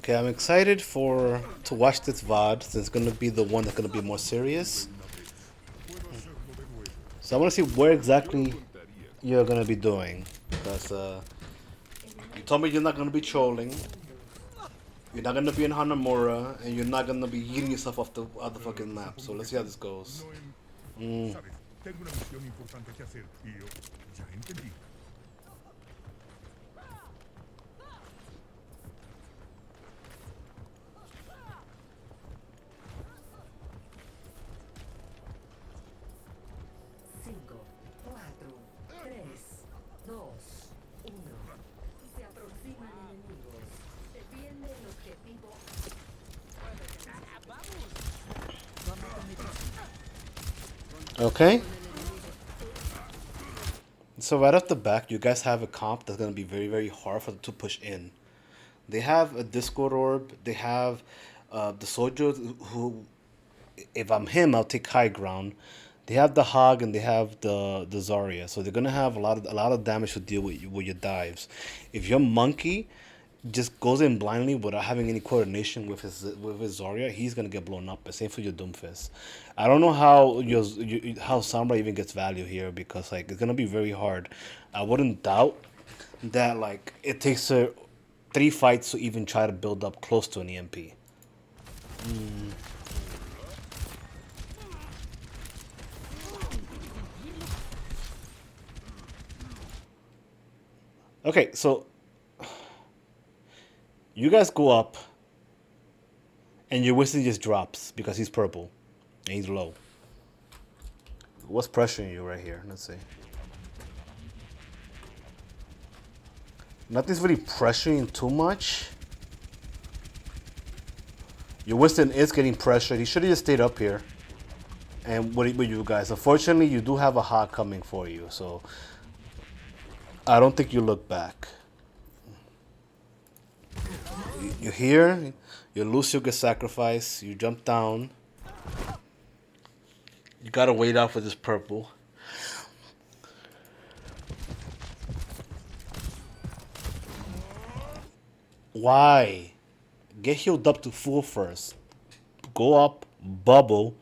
Okay, I'm excited to watch this VOD since it's gonna be the one that's gonna be more serious. So I want to see where exactly you're gonna be doing, because you told me you're not gonna be trolling, you're not gonna be in Hanamura, and you're not gonna be eating yourself off the other fucking map. So let's see how this goes. Mm. Okay. So right off the back, you guys have a comp that's gonna be very, very hard for them to push in. They have a Discord orb. They have the soldiers who, if I'm him, I'll take high ground. They have the Hog and they have the Zarya, so they're gonna have a lot of damage to deal with your dives. If your monkey just goes in blindly without having any coordination with his Zarya, he's gonna get blown up. The same for your Doomfist. I don't know how Sombra even gets value here, because like it's gonna be very hard. I wouldn't doubt that like it takes her 3 fights to even try to build up close to an EMP. Okay, so you guys go up, and your Winston just drops because he's purple and he's low. What's pressuring you right here? Let's see. Nothing's really pressuring too much. Your Winston is getting pressured. He should have just stayed up here and with you guys. Unfortunately, you do have a Hawk coming for you, so I don't think you look back. You're here. You lose, you get sacrificed. You jump down. You gotta wait out for this purple. Why? Get healed up to full first. Go up, bubble,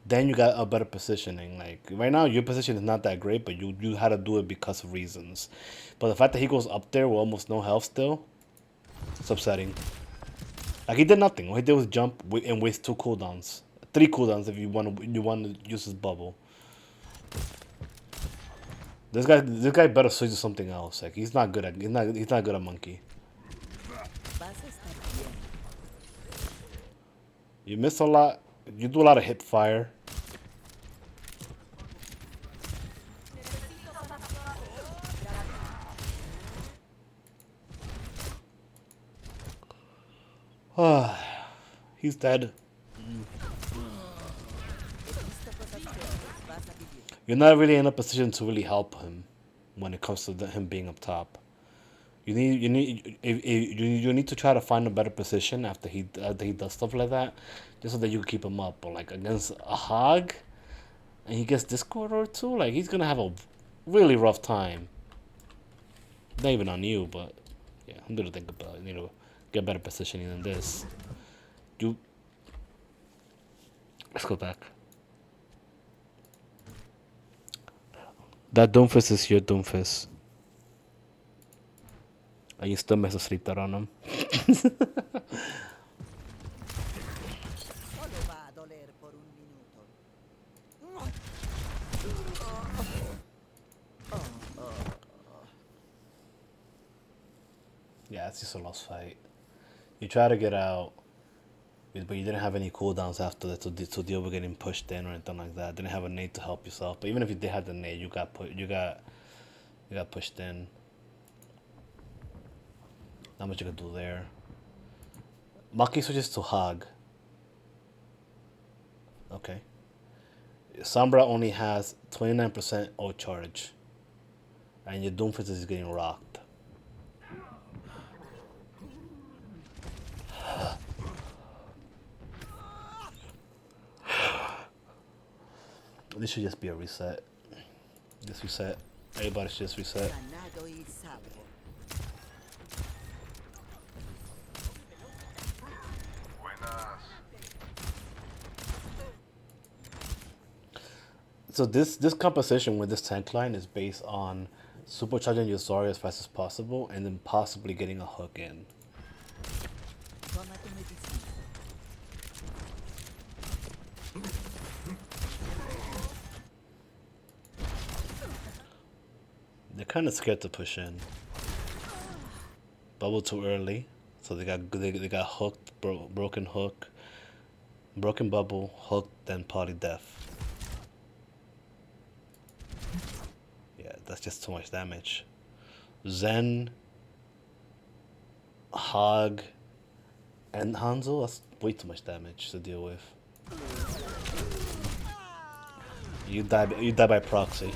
then you got a better positioning. Like right now, your position is not that great, but you had to do it because of reasons. But the fact that he goes up there with almost no health still, it's upsetting. Like he did nothing. All he did was jump and waste 2 cooldowns, 3 cooldowns if you want to use his bubble. This guy better switch to something else. Like he's not good at monkey. You miss a lot. You do a lot of hip fire. He's dead. You're not really in a position to really help him when it comes to him being up top. You need to try to find a better position after he does stuff like that, just so that you can keep him up. But like against a Hog, and he gets Discord or two, like he's gonna have a really rough time. Not even on you, but yeah, I'm gonna think about it. Get better positioning than this. You Let's go back. That Doomfist is your Doomfist. And you still mess a sleeper on him. Yeah, it's just a lost fight. You try to get out, but you didn't have any cooldowns after that to deal with getting pushed in or anything like that. Didn't have a nade to help yourself. But even if you did have the nade, you got pushed in. Not much you could do there. Maki switches to Hog. Okay. Sombra only has 29% ult charge. And your Doomfist is getting rocked. This should just be a reset. Just reset. Everybody should just reset. So this composition with this tank line is based on supercharging your Zarya as fast as possible and then possibly getting a hook in. They're kind of scared to push in. Bubble too early, so they got hooked, broken hook, broken bubble, hooked, then poly death. Yeah, that's just too much damage. Zen, Hog, and Hanzo, that's way too much damage to deal with. You die by proxy.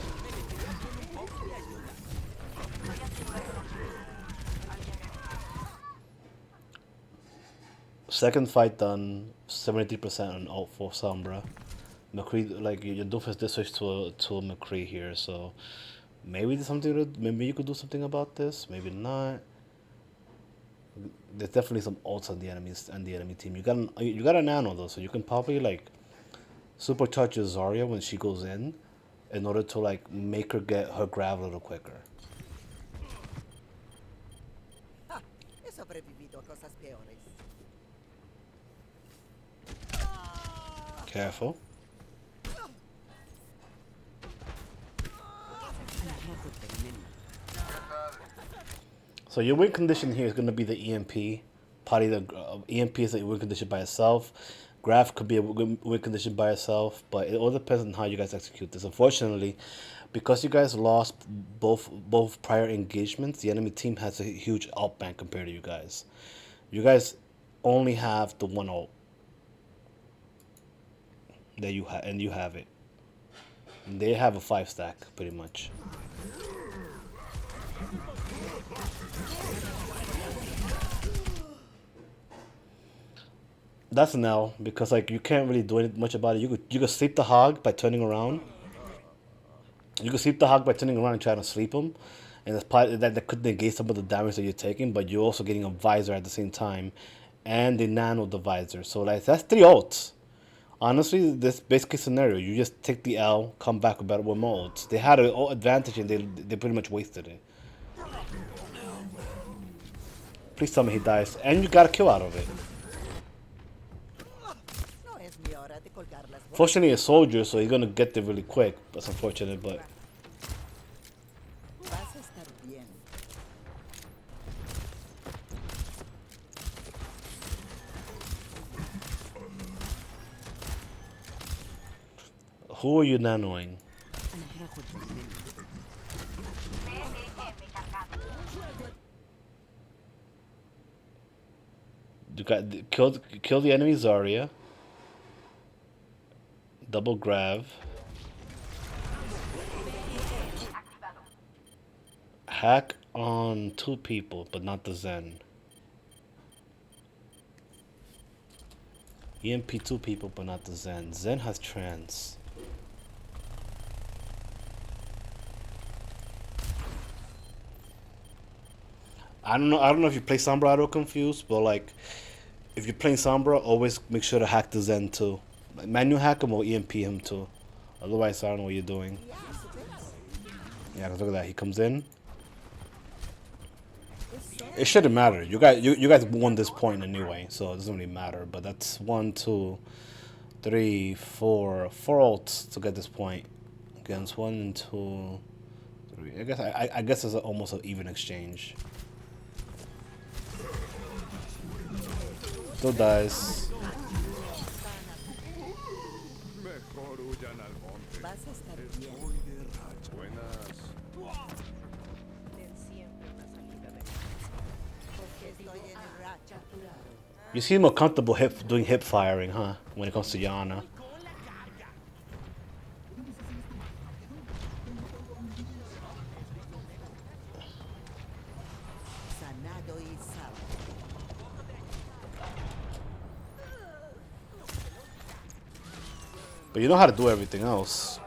Second fight done, 73% on ult for Sombra. McCree, like your Doofus did switch to a McCree here, so maybe maybe you could do something about this. Maybe not. There's definitely some ults on the enemies and the enemy team. You got a nano though, so you can probably like supercharge your Zarya when she goes in order to like make her get her grab a little quicker. He sobrevivido a cosas peores. Careful. So your win condition here is going to be the EMP. Probably the EMP is a win condition by itself. Graph could be a win condition by itself, but it all depends on how you guys execute this. Unfortunately, because you guys lost both prior engagements, the enemy team has a huge outbank compared to you guys. You guys only have the one ult that you have, and you have it. And they have a 5 stack pretty much. That's an L because like you can't really do much about it. You could sleep the hog by turning around. You could sleep the hog by turning around and trying to sleep him, and that's probably, that could negate some of the damage that you're taking. But you're also getting a visor at the same time, and the nano the visor. So like that's 3 ults. Honestly, this base case scenario, you just take the L, come back with more ults. They had an advantage and they pretty much wasted it. Please tell me he dies, and you got a kill out of it. Fortunately, a soldier, so he's gonna get there really quick. That's unfortunate, but who are you nanoing? You got kill the enemy Zarya. Double grab. Hack on 2 people, but not the Zen. EMP 2 people, but not the Zen. Zen has trance. I don't know if you play Sombra auto confused, but like if you're playing Sombra, always make sure to hack the Zen too. Manual hack him or EMP him too. Otherwise, I don't know what you're doing. Yeah, cause look at that. He comes in. It shouldn't matter. You guys won this point anyway, so it doesn't really matter. But that's 1, 2, 3, 4 ults to get this point. Against 1 and 2, 3. I guess it's almost an even exchange. Still dies. You seem more comfortable doing hip firing, huh? When it comes to Yana. But you know how to do everything else.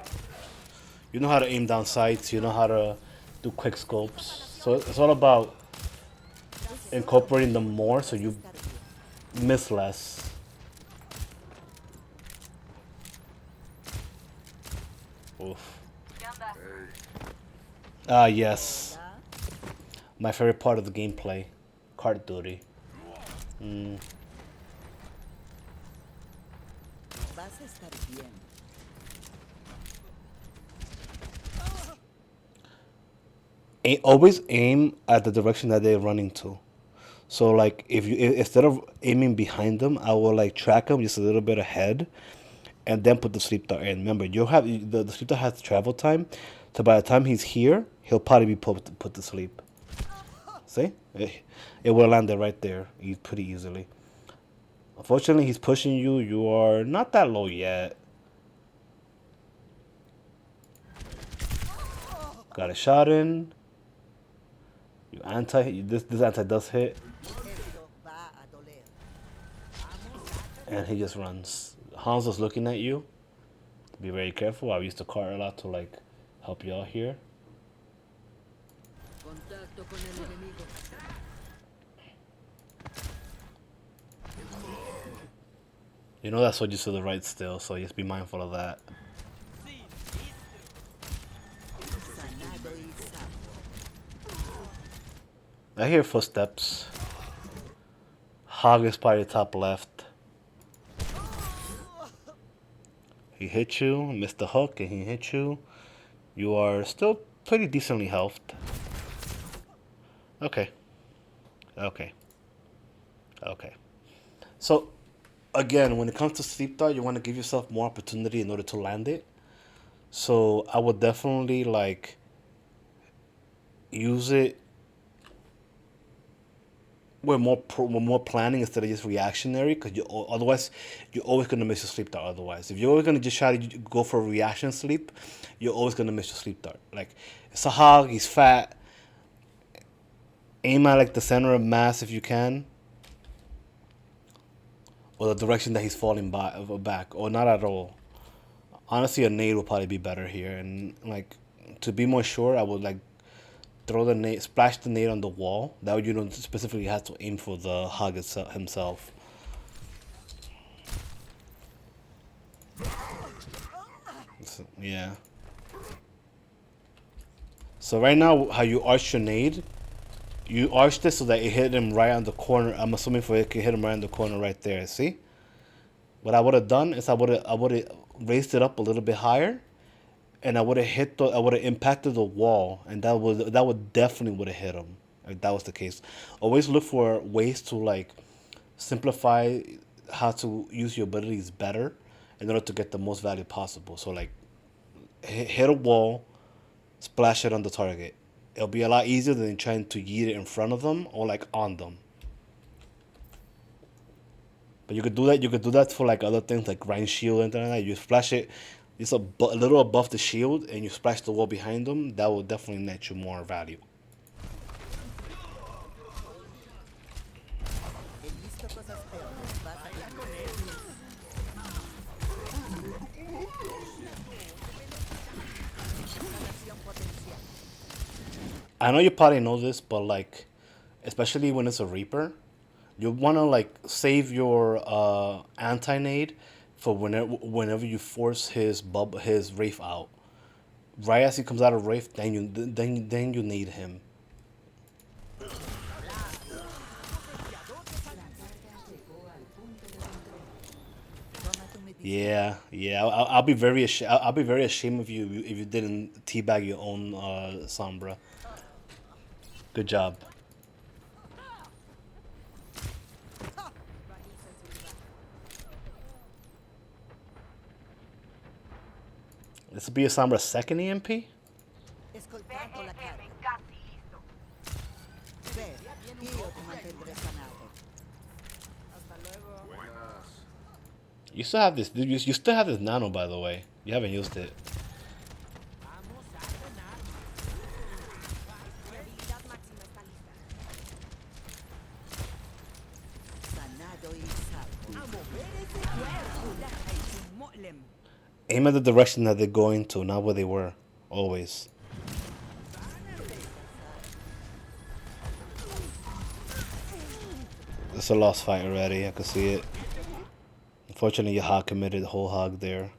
You know how to aim down sights. You know how to do quick scopes. So it's all about incorporating them more so you miss less. Oh, Ah, yes. ¿Ya? My favorite part of the gameplay. Cart duty. Vas a estar bien. Always aim at the direction that they're running to. So like if you instead of aiming behind them, I will like track them just a little bit ahead, and then put the sleep dart in. Remember, you'll have the sleep dart has travel time, so by the time he's here, he'll probably be put to sleep. See, it will land there right there, pretty easily. Unfortunately, he's pushing you. You are not that low yet. Got a shot in. You anti. This anti does hit, Esto va a doler. and he just runs. Hans was looking at you. Be very careful. I used the cart a lot to like help you out here. Contacto con el enemigo. You know that soldier's to the right still, so just be mindful of that. Sanado y salvo. I hear footsteps. Hog is probably top left. He hit you, missed the hook, and he hit you. You are still pretty decently healthed. Okay. Okay. Okay. So, again, when it comes to sleep dart, you want to give yourself more opportunity in order to land it. So, I would definitely like use it with more planning instead of just reactionary, because otherwise you're always gonna miss your sleep dart. Otherwise, if you're always gonna just try to go for a reaction sleep, you're always gonna miss your sleep dart. Like it's a hog, he's fat. Aim at like the center of mass if you can, or the direction that he's falling back, or not at all. Honestly, a nade will probably be better here, and like to be more sure, I would like throw the nade, splash the nade on the wall. That way you don't specifically have to aim for the hog himself. So, yeah. So right now, how you arch your nade, you arched it so that it hit him right on the corner. I'm assuming for it could hit him right on the corner right there. See? What I would have done is I would have raised it up a little bit higher, and I would have impacted the wall, and that would definitely would have hit him if that was the case. Always look for ways to like simplify how to use your abilities better in order to get the most value possible. So like hit a wall, splash it on the target. It'll be a lot easier than trying to yeet it in front of them or like on them. But you could do that. You could do that for like other things like grind shield and things like that. You splash it, it's a little above the shield, and you splash the wall behind them. That will definitely net you more value. He visto cosas peores. Vas a ver. Sanación potencial. I know you probably know this, but like, especially when it's a Reaper, you want to like save your anti nade for whenever you force his Wraith out. Right as he comes out of Wraith, then you need him. Toma tu medicina. Yeah. I'll be very ashamed of you if you didn't teabag your own Sombra. Good job. This will be a Sombra's second EMP. Escoltando la carga. Ve, io ti mantendré sanato. Hasta luego. You still have this. You still have this nano, by the way. You haven't used it. Sanado y salvo. Aim at the direction that they're going to, not where they were. Always. It's a lost fight already. I can see it. Unfortunately, your hog committed the whole hog there.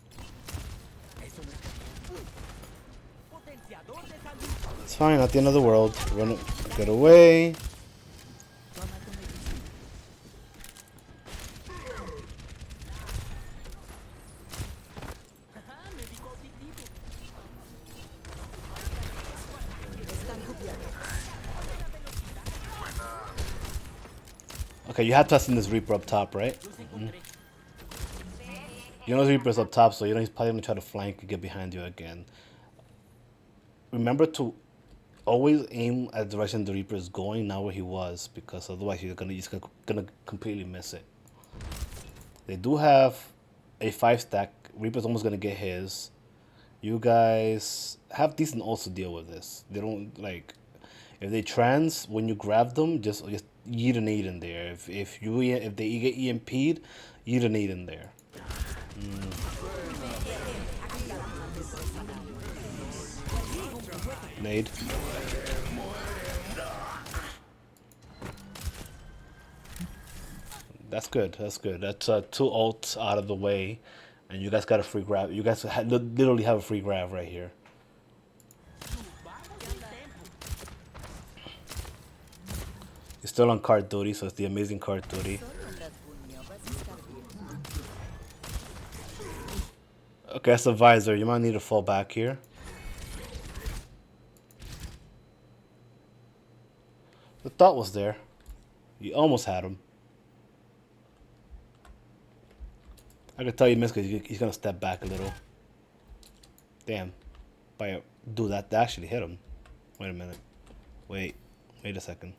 It's fine, not the end of the world. Run, get away. Toma tu medicina. Están cubiertos. Okay, you have to have seen this Reaper up top, right? You know the Reaper's up top, so you know he's probably gonna try to flank and get behind you again. Remember to always aim at the direction the Reaper is going, not where he was, because otherwise he's gonna completely miss it. They do have a 5-stack. Reaper's almost gonna get his. You guys have decent ults to deal with this. They don't like if they trans when you grab them, just yeet a nade in there. If they get EMP'd, yeet a nade in there. Nade. That's good. That's good. That's 2 ults out of the way, and you guys got a free grab. You guys literally have a free grab right here. You're still on card duty, so it's the amazing card duty. Solo las puño vas a estar bien. Okay, that's a visor. You might need to fall back here. The thought was there. You almost had him. I could tell you missed because he's gonna step back a little. Damn. Dude, that actually hit him. Wait a minute. Wait a second.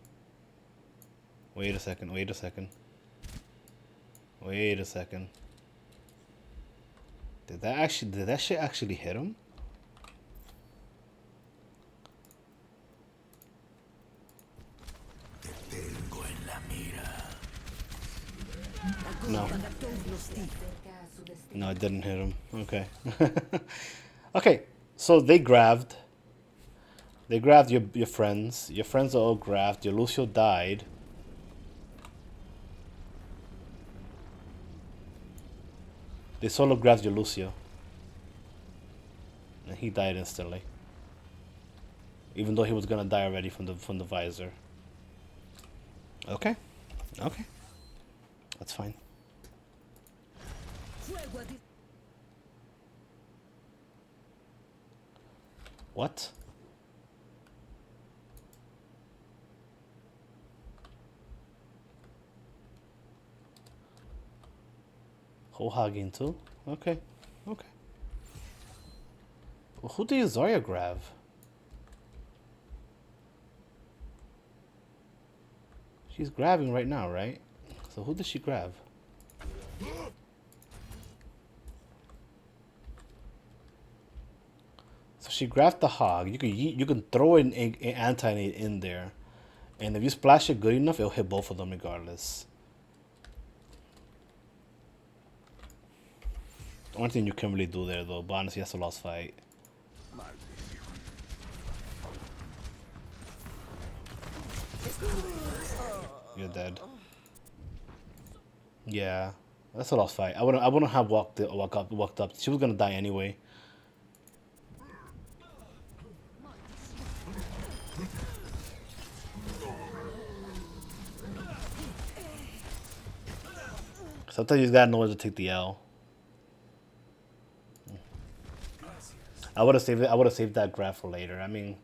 Wait a second. Wait a second. Wait a second. Did that shit actually hit him? No. No, it didn't hit him. Okay. Okay, so they grabbed. They grabbed your friends. Your friends are all grabbed. Your Lucio died. They solo grabbed your Lucio. And he died instantly. Even though he was gonna die already from the visor. Okay. Okay. That's fine. What? Hohagin too? Okay. Okay. Well, who did Zarya grab? She's grabbing right now, right? So who did she grab? So she grabbed the hog. You can throw an anti-nade in there, and if you splash it good enough, it'll hit both of them regardless. The only thing you can really do there, though, but honestly, that's a lost fight. You're dead. Yeah, that's a lost fight. I wouldn't have walked up. She was gonna die anyway. Sometimes you just gotta know where to take the L. I would have saved it. I would have saved that grab for later. I mean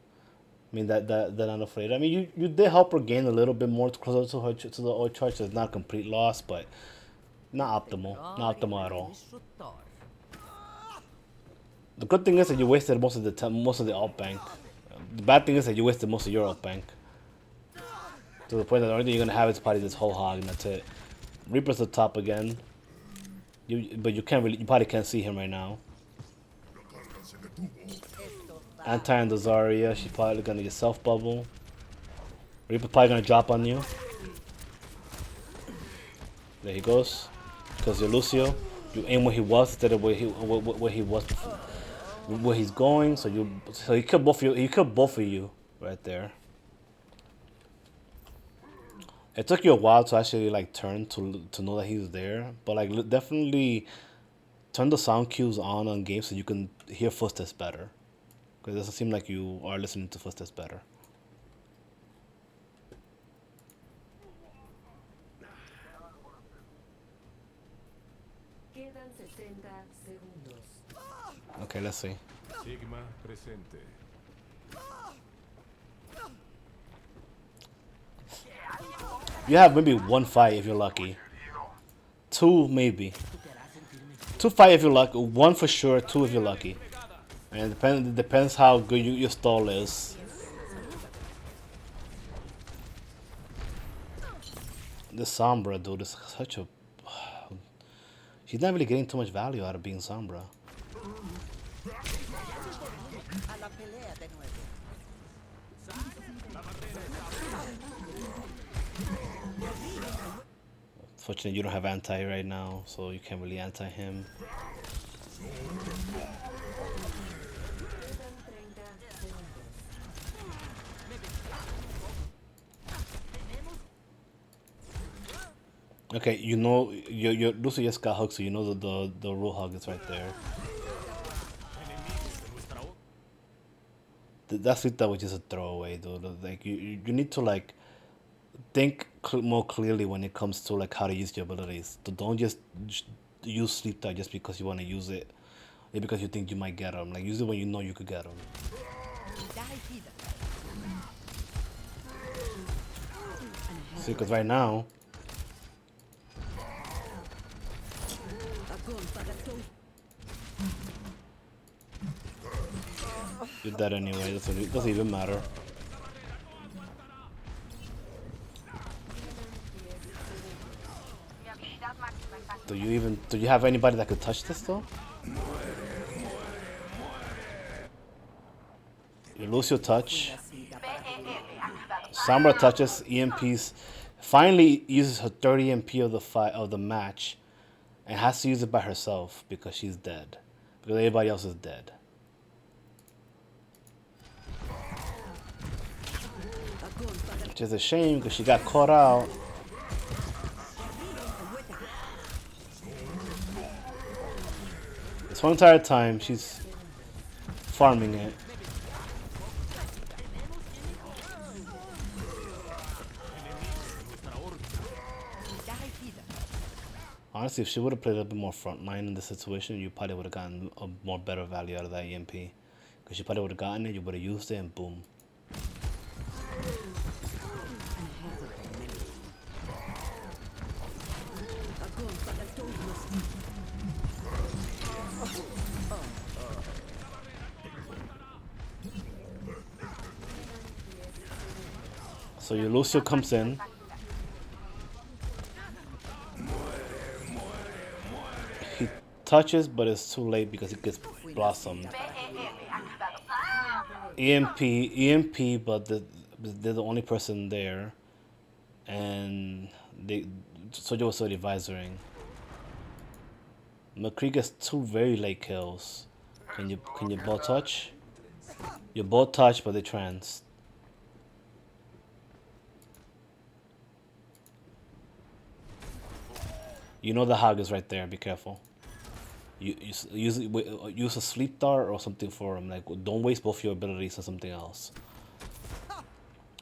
that not for later. I mean, you did help her gain a little bit more closer to her to the old charge. So it's not a complete loss, but not optimal. Not optimal at all. The good thing is that you wasted most of the alt bank. The bad thing is that you wasted most of your alt bank. To the point that the only thing you're gonna have is probably this whole hog, and that's it. Reaper's the top again. But you probably can't see him right now. Anti and the Zarya, she's probably gonna get self bubble. Reaper's probably gonna drop on you. There he goes. Because you're Lucio. You aim where he was instead of where he was before. Where he's going, so he killed both of you. He killed both of you right there. It took you a while to actually like turn to know that he's there, but like definitely turn the sound cues on games so you can hear footsteps better. Because it doesn't seem like you are listening to footsteps better. Quedan 60 segundos. Okay, let's see. Sigma presente. You have maybe one fight if you're lucky. Two maybe. Two fight if you're lucky. One for sure. Two if you're lucky. And it depends how good your stall is. This Sombra dude is such a. She's not really getting too much value out of being Sombra. A la pelea de nuevo. Fortunately, you don't have anti right now, so you can't really anti him. Quedan 30 segundos. Okay, you know your Lucy just got hooked, so you know the rule hug is right there. That's it. That was just a throwaway, dude. Like you need to like think more clearly when it comes to like how to use your abilities. Don't just use sleep dive just because you want to use it, or because you think you might get them. Like use it when you know you could get them. See, because right now. You're dead anyway. Doesn't even matter. Do you have anybody that could touch this though? You lose your touch. Sombra touches EMPs. Finally uses her 30 MP of the match, and has to use it by herself because she's dead. Because everybody else is dead. Which is a shame because she got caught out. This whole entire time she's farming it. Honestly, if she would have played a little bit more frontline in this situation, you probably would have gotten a more better value out of that EMP. Because you probably would have gotten it, you would have used it, and boom. So your Lucio comes in. He touches, but it's too late because it gets blossomed. EMP, but they're the only person there, and Soja was already advisoring. McCree gets two very late kills. Can you both touch? You both touch, but they trans. You know the hog is right there. Be careful. You use a sleep dart or something for him. Like don't waste both your abilities on something else.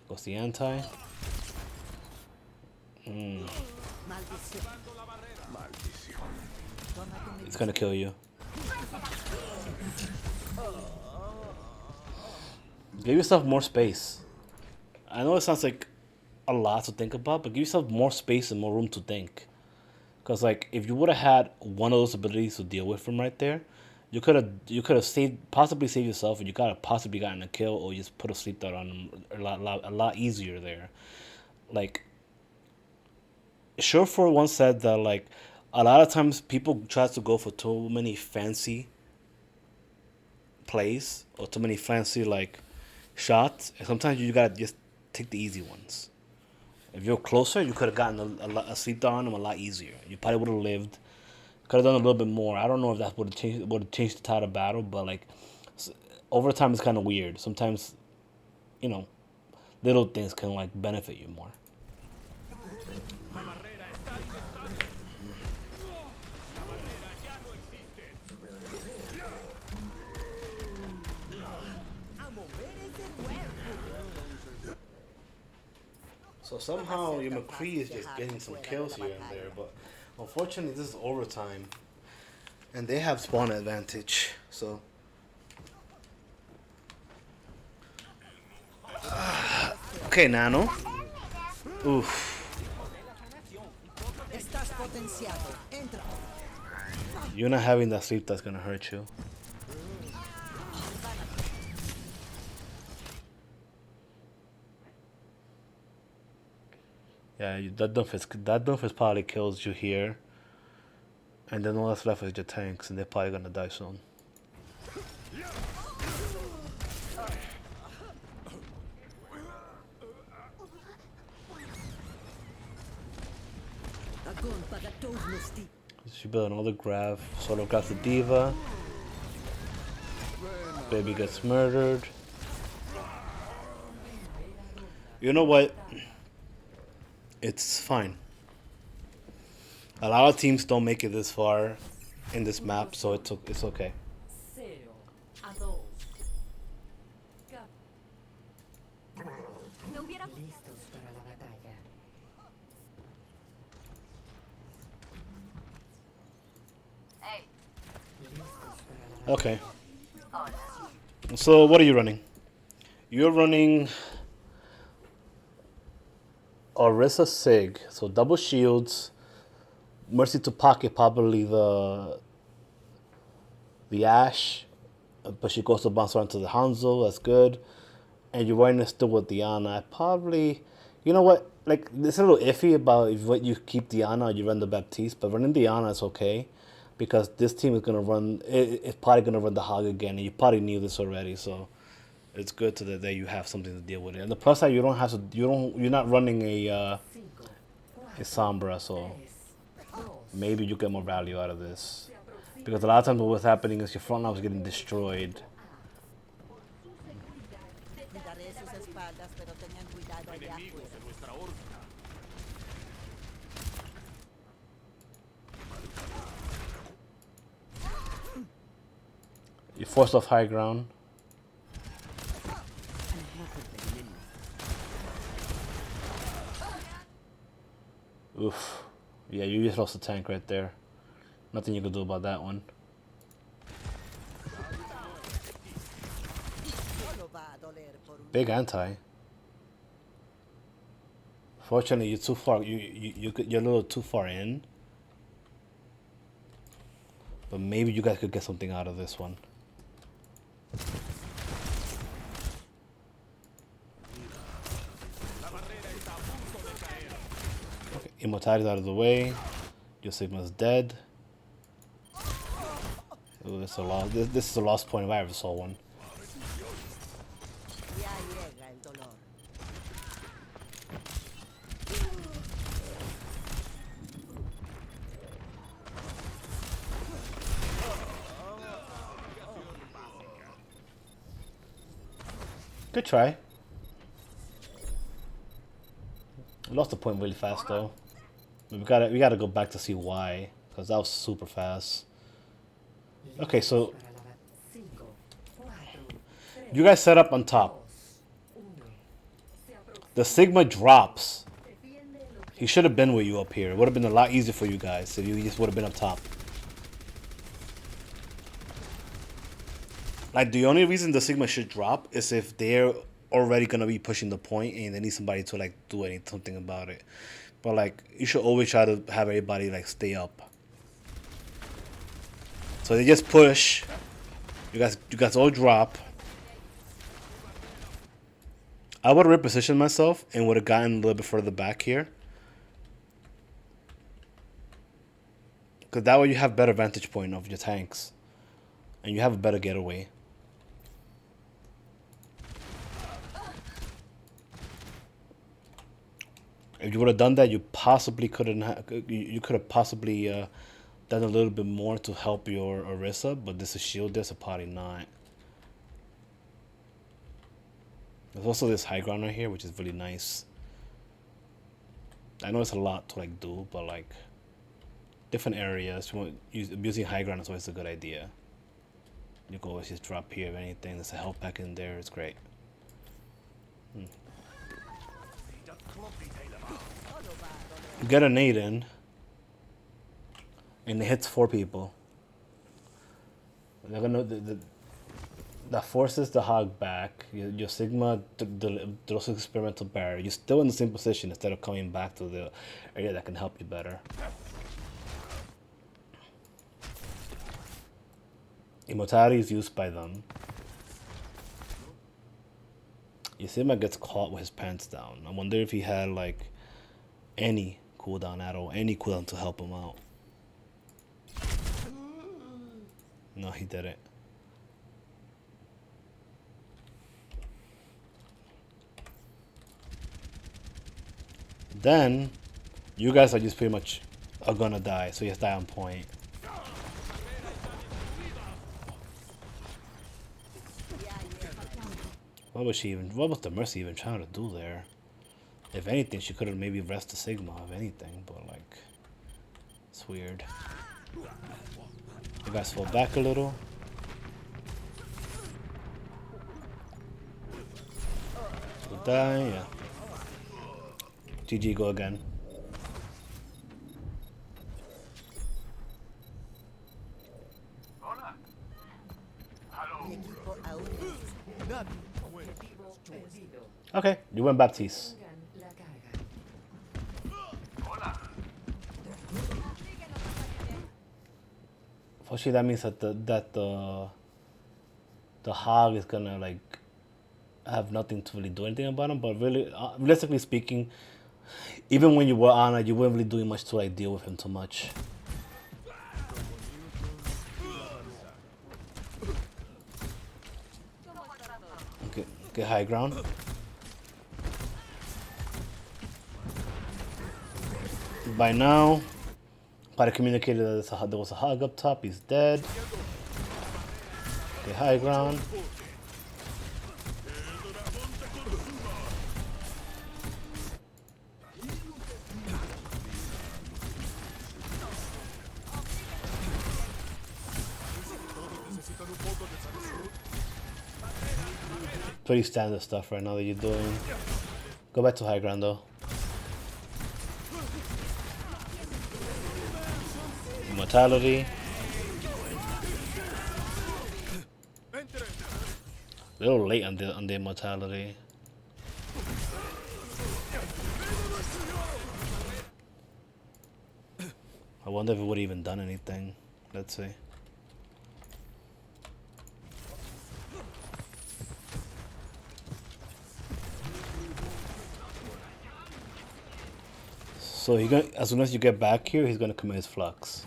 Goes the anti. It's gonna kill you. Give yourself more space. I know it sounds like a lot to think about, but give yourself more space and more room to think. Because like if you would have had one of those abilities to deal with from right there, you could have possibly saved yourself, and you could have possibly gotten a kill, or just put a sleep dart on him a lot easier there. Like Surefour once said that like a lot of times people try to go for too many fancy plays or too many fancy like shots, and sometimes you gotta just take the easy ones. If you're closer, you could have gotten a sleep dart on him a lot easier. You probably would have lived. Could have done a little bit more. I don't know if that would have changed the tide of battle, but like over time, it's kind of weird. Sometimes, you know, little things can like benefit you more. So somehow your McCree is just getting some kills here and there, but unfortunately this is overtime, and they have spawn advantage. So okay, Nano. Oof. Estás potenciado. Entra. You're not having that sleep that's gonna hurt you. Yeah, that dump is probably kills you here, and then all that's left is your tanks, and they're probably gonna die soon. Agora para todos nos ti. She built another graph. Solo grabs the diva. Baby gets murdered. You know what? It's fine. A lot of teams don't make it this far in this map, so it's okay. 0-2. Cap. Listos para la batalla. Listos para la Okay. So what are you running? You're running Orisa Sig, so double shields, Mercy to pocket probably the Ash, but she goes to bounce around to the Hanzo. That's good. And you're running still with Diana. I probably, you know what? Like it's a little iffy about if what you keep Diana or you run the Baptiste, but running Diana is okay because this team is gonna run. It's probably gonna run the Hog again, and you probably knew this already. So it's good to that you have something to deal with it. And the plus side, you don't have to. You're not running a 5, Sombra, so 3, 2. maybe you get more value out of this. Because a lot of times what's happening is your front line was getting destroyed. Cuidaré sus espaldas, pero tengan cuidado allá afuera. You forced off high ground. Oof. Yeah, you just lost a tank right there. Nothing you can do about that one. Solo va a doler por un Big anti. Fortunately, you're too far. You're a little too far in. But maybe you guys could get something out of this one. Okay, Immortality's out of the way. Your Sigma's dead. Ooh, this is a loss. This is a lost point if I ever saw one. Ya llega el dolor. Good try. I lost the point really fast though. We gotta go back to see why, because that was super fast. Okay, so Para la batalla. 5, 4, 3, you guys set up on top. 2, 1. Se aproxima. The Sigma drops. Defiende lo que He should have been with you up here. It would have been a lot easier for you guys if you just would have been up top. Like the only reason the Sigma should drop is if they're already gonna be pushing the point and they need somebody to like do something about it. But like you should always try to have everybody like stay up. So they just push. You guys all drop. I would have repositioned myself and would have gotten a little bit further back here. Because that way you have better vantage point of your tanks. And you have a better getaway. If you would have done that, you possibly couldn't. You could have possibly done a little bit more to help your Orisa, but this is shield. This is probably not. There's also this high ground right here, which is really nice. I know it's a lot to like do, but like different areas, using high ground is always a good idea. You can always just drop here if anything. There's a health pack in there. It's great. get a nade in, and it hits 4 people. They're gonna that forces the hog back. Your Sigma throws an experimental barrier. You're still in the same position instead of coming back to the area that can help you better. Immortality is used by them. Your Sigma gets caught with his pants down. I wonder if he had like any cooldown at all, any cooldown to help him out. No, he didn't. Then, you guys are just pretty much are gonna die, so you just die on point. What was the Mercy even trying to do there? If anything, she could have maybe rested the Sigma, if anything, but like, it's weird. You guys fall back a little. We'll die, yeah. GG, go again. Equipo aún. Objetivo perdido. Okay, you win Baptiste. Pongan la carga. Fortunately, that means that the hog is gonna like have nothing to really do anything about him. But really, realistically speaking, even when you were on it, you weren't really doing much to like deal with him too much. Get high ground. By now, Pada communicated that there was a hog up top. He's dead. Get high ground. Pretty standard stuff right now that you're doing. Go back to high ground though. Immortality. A little late on the immortality. I wonder if it would have even done anything. Let's see. So he gonna, as soon as you get back here, he's gonna commit his flux.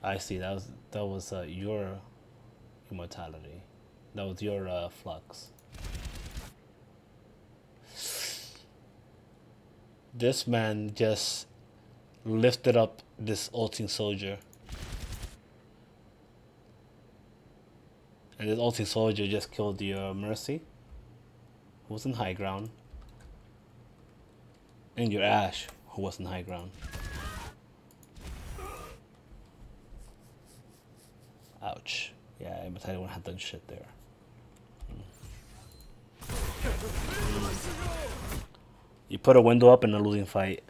I see. That was your immortality. That was your flux. This man just lifted up this ulting soldier, and this ulting soldier just killed your Mercy, who was in high ground, and your Ashe, who was in high ground. Ouch. Yeah, immortality wouldn't have done shit there. You put a window up in a losing fight.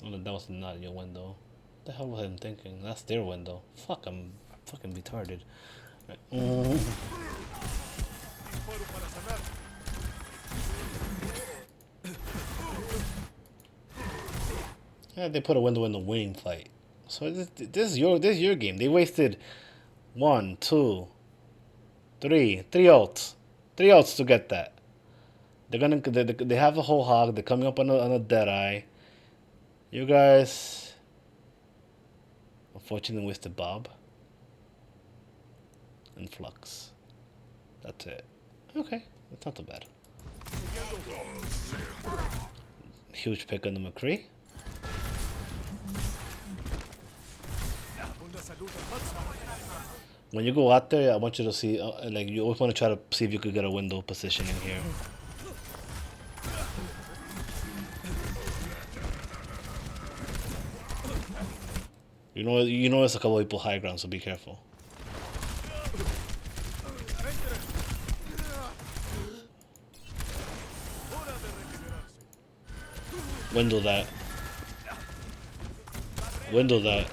Oh, that was not your window. What the hell was I thinking? That's their window. Fuck, I'm fucking retarded. Right. Yeah, they put a window in the winning fight. So this is your game. They wasted 1, 2, 3 ults, 3 ults to get that. They have a whole hog. They're coming up on a dead eye. You guys, unfortunately, wasted Bob and Flux. That's it. Okay, that's not too bad. Huge pick on the McCree. When you go out there, I want you to see, like, you always want to try to see if you could get a window position in here. You know, there's a couple people high ground, so be careful. Window that. Window that.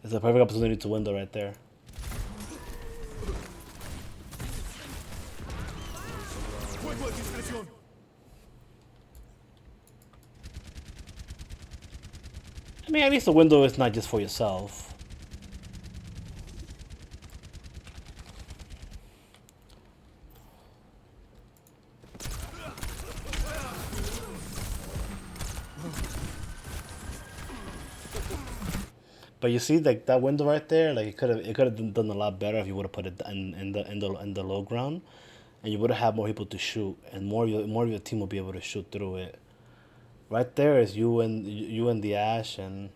It's a perfect opportunity to window right there. I mean, at least the window is not just for yourself. But you see, like that window right there, like it could have done a lot better if you would have put it in the low ground, and you would have had more people to shoot, and more of your team will be able to shoot through it. Right there is you and the Ash, and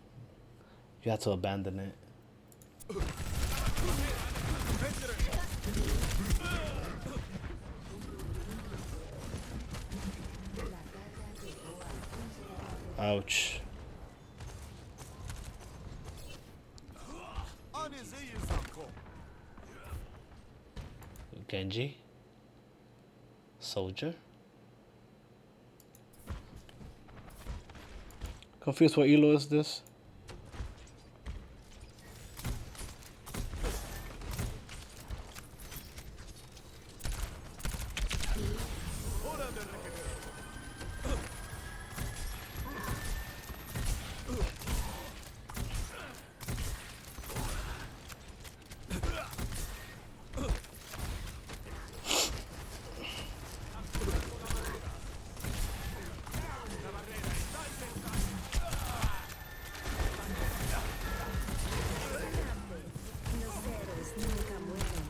you have to abandon it. Ouch. Genji. Soldier. Confused what elo is this? Los héroes nunca mueren.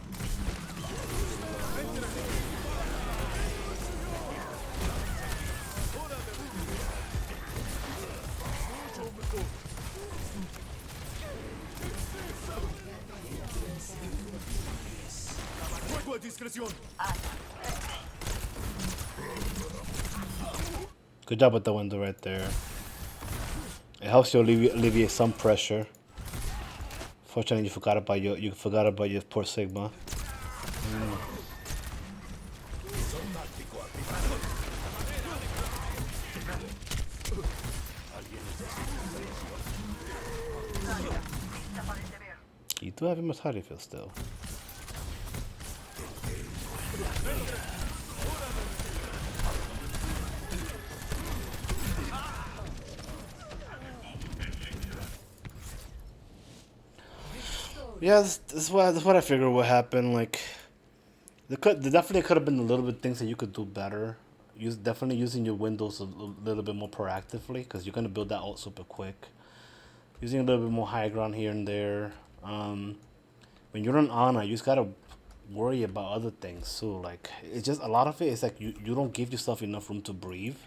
Good job with the window right there. It helps you alleviate some pressure. Fortunately, you forgot about your poor Sigma. You do have immortality field still. Yeah, this is what I figured would happen. Like, there definitely could have been a little bit things that you could do better. Definitely using your windows a little bit more proactively because you're gonna build that ult super quick. Using a little bit more high ground here and there. When you're on Ana, you just gotta worry about other things too. Like it's just a lot of it is like you don't give yourself enough room to breathe.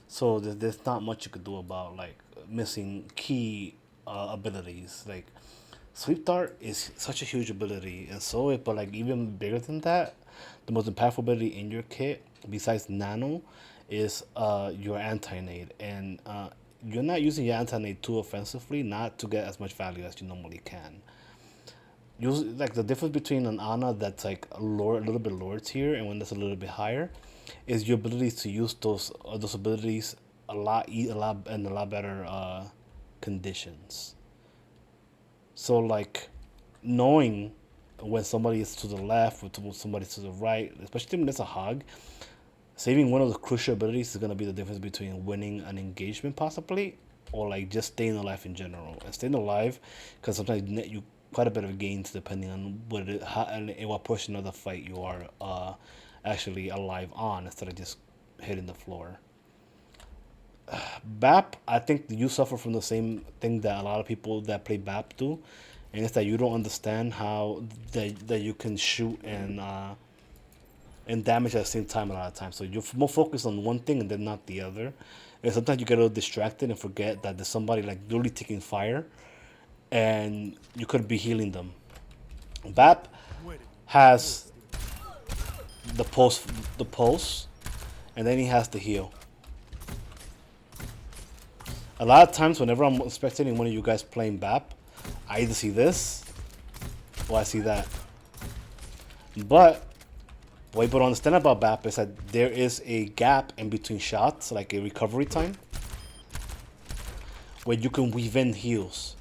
So there's not much you could do about like missing key abilities. Like Sweep Dart is such a huge ability, and so it. But like even bigger than that, the most impactful ability in your kit, besides Nano, is your anti-nade, and you're not using your anti-nade too offensively, not to get as much value as you normally can. Use like the difference between an Ana that's like a little bit lower tier and one that's a little bit higher, is your ability to use those abilities a lot in a lot better conditions. So like knowing when somebody is to the left or to somebody to the right, especially when it's a hog, saving one of the crucial abilities is gonna be the difference between winning an engagement possibly, or like just staying alive in general. And staying alive, because sometimes net you quite a bit of gains depending on and in what portion of the fight you are actually alive on instead of just hitting the floor. BAP, I think you suffer from the same thing that a lot of people that play BAP do, and it's that you don't understand how that you can shoot and damage at the same time a lot of times. So you're more focused on one thing and then not the other. And sometimes you get a little distracted and forget that there's somebody like literally taking fire, and you could be healing them. BAP has the pulse, and then he has the heal. A lot of times, whenever I'm spectating one of you guys playing BAP, I either see this or I see that. But what people don't understand about BAP is that there is a gap in between shots, like a recovery time, where you can weave in heals.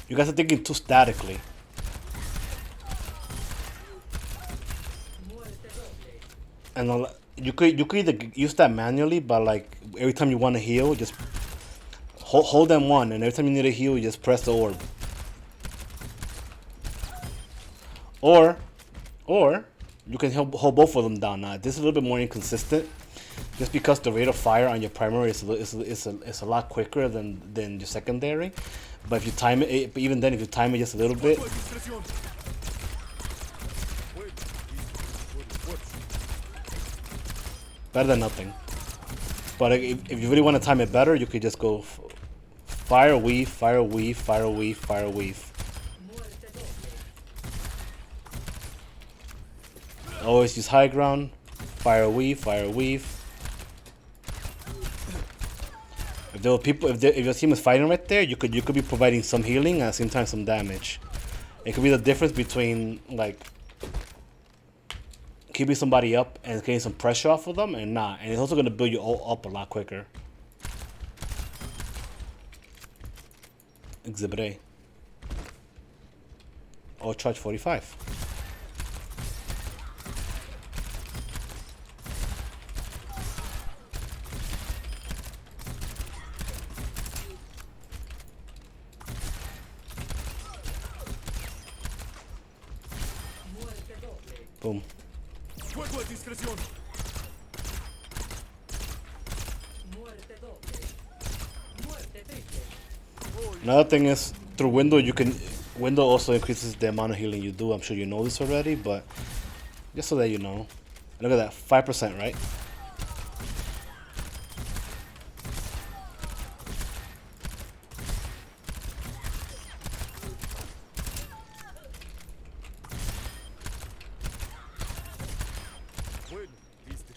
You guys are thinking too statically. And you could either use that manually, but like every time you want to heal, just hold them one, and every time you need a heal, you just press the orb. Or you can hold both of them down. Now this is a little bit more inconsistent, just because the rate of fire on your primary is a lot quicker than your secondary. But if you time it, even then, if you time it just a little bit, better than nothing. But if you really want to time it better, you could just go fire weave, fire weave, fire weave, fire weave. Always use high ground, fire weave, fire weave. If there were people, if your team is fighting right there, you could be providing some healing and at the same time some damage. It could be the difference between like keeping somebody up and getting some pressure off of them and not. And it's also going to build you all up a lot quicker. Exhibit A. Or charge 45. Boom. Fuego a discreción. Another thing is through window window also increases the amount of healing you do. I'm sure you know this already, but just so that you know. Look at that, 5%, right?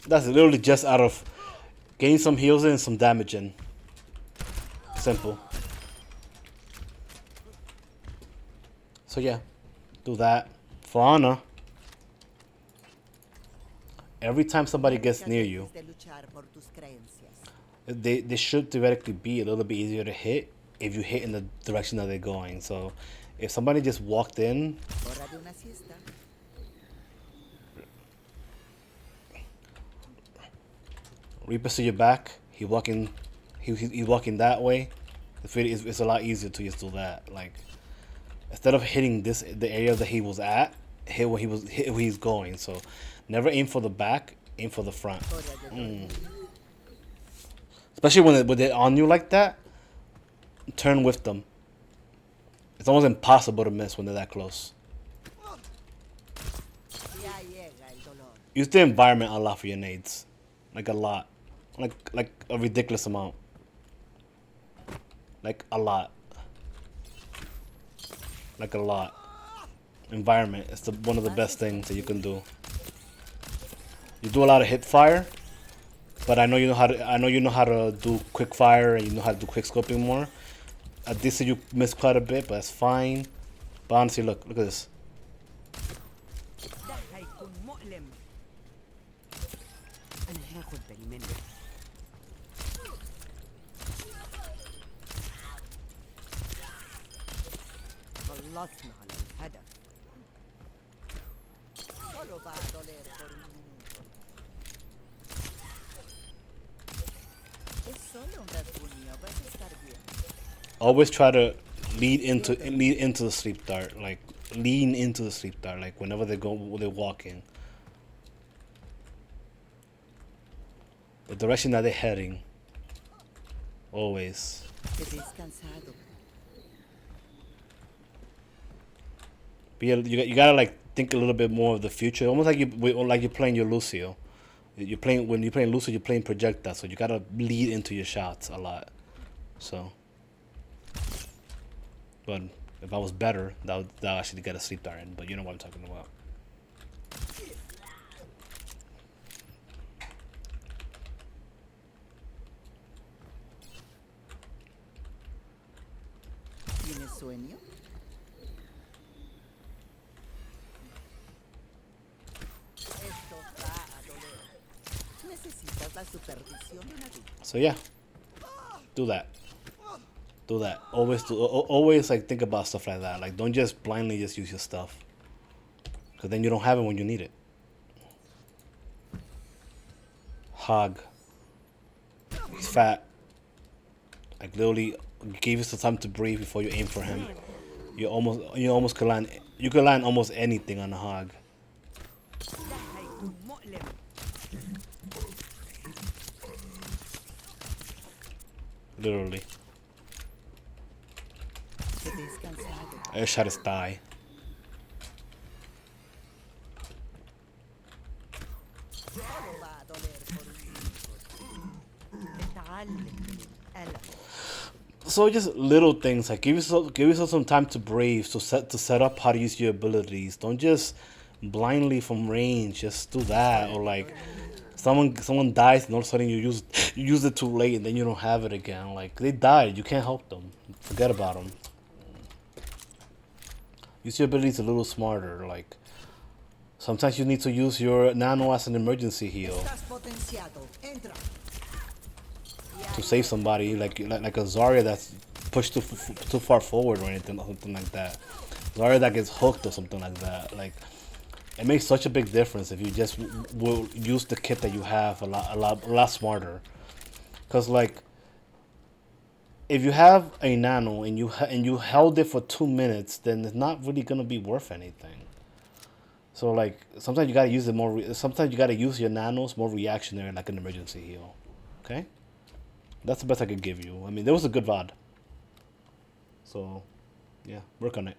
That's literally just out of getting some heals in and some damage in. Simple. So yeah, do that. For honor, every time somebody gets near you, they should theoretically be a little bit easier to hit if you hit in the direction that they're going. So if somebody just walked in, Reaper's to your back, he's walking that way, it's a lot easier to just do that. Like instead of hitting the area that he was at, hit where he's going. So never aim for the back, aim for the front. Especially when they're on you like that, turn with them. It's almost impossible to miss when they're that close. Use the environment a lot for your nades. Like a lot. Like a ridiculous amount. Like a lot. Like a lot. Environment is one of the best things that you can do. You do a lot of hip fire, but I know you know how to do quick fire and you know how to do quick scoping more. At this you miss quite a bit, but that's fine. But honestly, look at this. Always try to lead into the sleep dart, like lean into the sleep dart, like whenever they're walking. The direction that they're heading. Always. You gotta like think a little bit more of the future, almost like you're playing your Lucio. When you're playing Lucio, you're playing projectile, so you gotta lead into your shots a lot. So, but If I was better, that would actually get a sleep dart in. But you know what I'm talking about. ¿Tienes sueño? Esto va a doler. Necesitas la supervisión de un adulto. So yeah, do that. Do that. Always like think about stuff like that. Like don't just blindly just use your stuff, because then you don't have it when you need it. Hog. He's fat. Like literally gave you some time to breathe before you aim for him. You could land almost anything on the hog. Literally. Te ves cansado. I shot his thigh. Todo va a doler por un minuto. تعلم. So just little things like give yourself some time to breathe, to set up how to use your abilities. Don't just blindly from range just do that, or like someone dies and all of a sudden you use it too late and then you don't have it again. Like they died, you can't help them. Forget about them. Use your abilities a little smarter. Like sometimes you need to use your nano as an emergency heal Estás potenciado. Entra. to save somebody, like a Zarya that's pushed too far forward or anything, or something like that. Zarya that gets hooked or something like that. Like it makes such a big difference if you just will use the kit that you have a lot smarter. Cause like if you have a nano and you held it for 2 minutes, then it's not really gonna be worth anything. So like sometimes you gotta use it more. Sometimes you gotta use your nanos more reactionary, like an emergency heal. Okay. That's the best I could give you. I mean, there was a good VOD. So, yeah, work on it.